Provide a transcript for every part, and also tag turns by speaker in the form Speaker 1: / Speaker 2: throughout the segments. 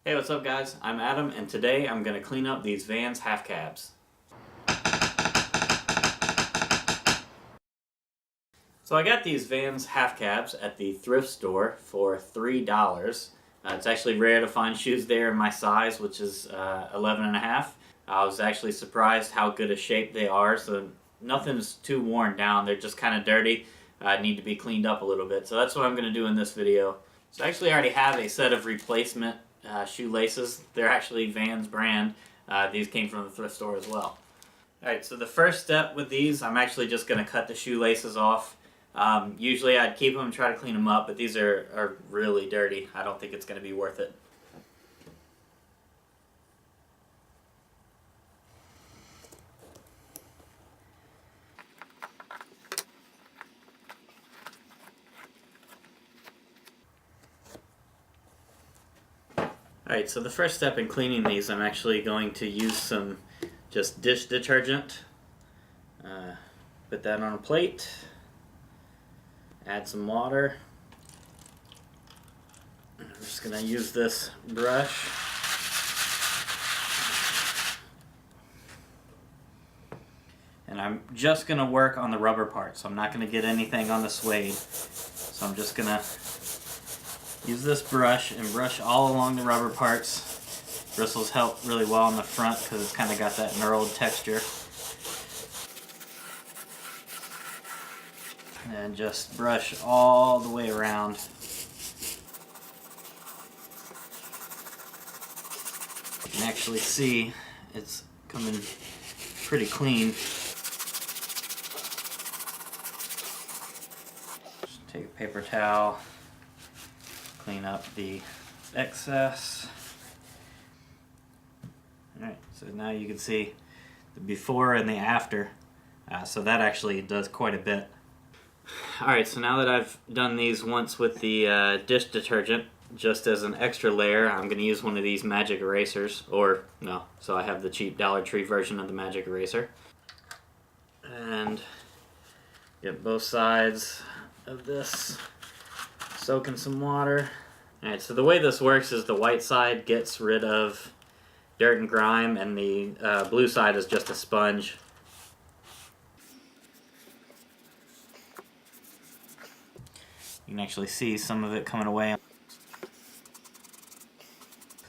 Speaker 1: Hey, what's up guys? I'm Adam and today I'm going to clean up these Vans half cabs. So I got these Vans half cabs at the thrift store for $3. It's actually rare to find shoes there in my size, which is 11 and a half. I was actually surprised how good a shape they are, so nothing's too worn down. They're just kind of dirty. Need to be cleaned up a little bit. So that's what I'm going to do in this video. So I actually already have a set of replacement shoelaces. They're actually Vans brand. These came from the thrift store as well. Alright, so the first step with these, I'm actually just going to cut the shoelaces off. Usually I'd keep them and try to clean them up, but these are really dirty. I don't think it's going to be worth it. Alright, so the first step in cleaning these, I'm actually going to use some just dish detergent. Put that on a plate. Add some water. I'm just going to use this brush. And I'm just going to work on the rubber part, so I'm not going to get anything on the suede. So I'm just going to use this brush and brush all along the rubber parts. Bristles help really well on the front because it's kind of got that knurled texture. And just brush all the way around. You can actually see it's coming pretty clean. Just take a paper towel, clean up the excess. Alright, so now you can see the before and the after. So that actually does quite a bit. Alright, so now that I've done these once with the dish detergent, just as an extra layer, I'm going to use one of these magic erasers. So I have the cheap Dollar Tree version of the magic eraser. And get both sides of this soak in some water. Alright, so the way this works is the white side gets rid of dirt and grime, and the blue side is just a sponge. You can actually see some of it coming away.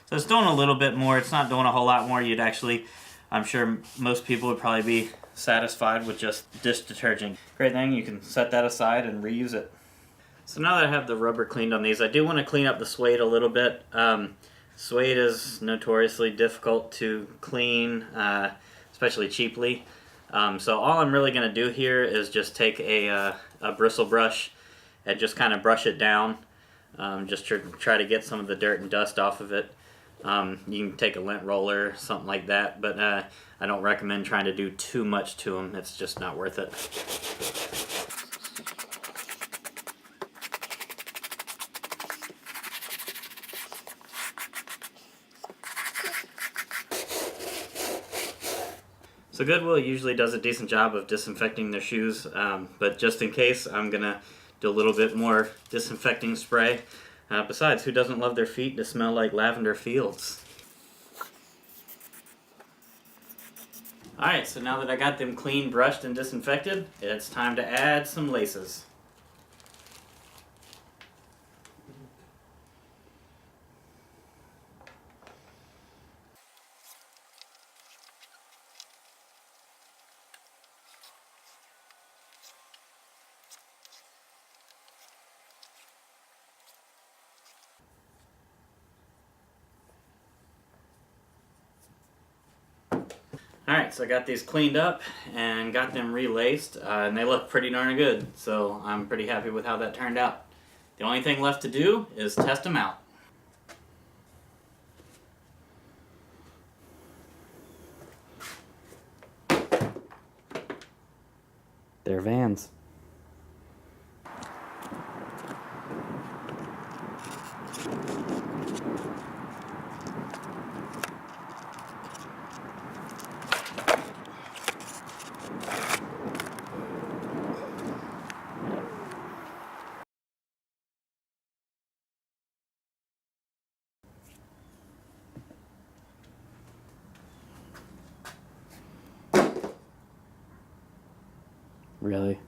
Speaker 1: So it's doing a little bit more. It's not doing a whole lot more. I'm sure most people would probably be satisfied with just dish detergent. Great thing, you can set that aside and reuse it. So now that I have the rubber cleaned on these, I do want to clean up the suede a little bit. Suede is notoriously difficult to clean, especially cheaply. So all I'm really going to do here is just take a bristle brush and just kind of brush it down, just to try to get some of the dirt and dust off of it. You can take a lint roller, something like that, but I don't recommend trying to do too much to them. It's just not worth it. So Goodwill usually does a decent job of disinfecting their shoes, but just in case, I'm going to do a little bit more disinfecting spray. Besides, who doesn't love their feet to smell like lavender fields? Alright, so now that I got them clean, brushed, and disinfected, it's time to add some laces. Alright, so I got these cleaned up and got them relaced, and they look pretty darn good, so I'm pretty happy with how that turned out. The only thing left to do is test them out. They're Vans.
Speaker 2: Really?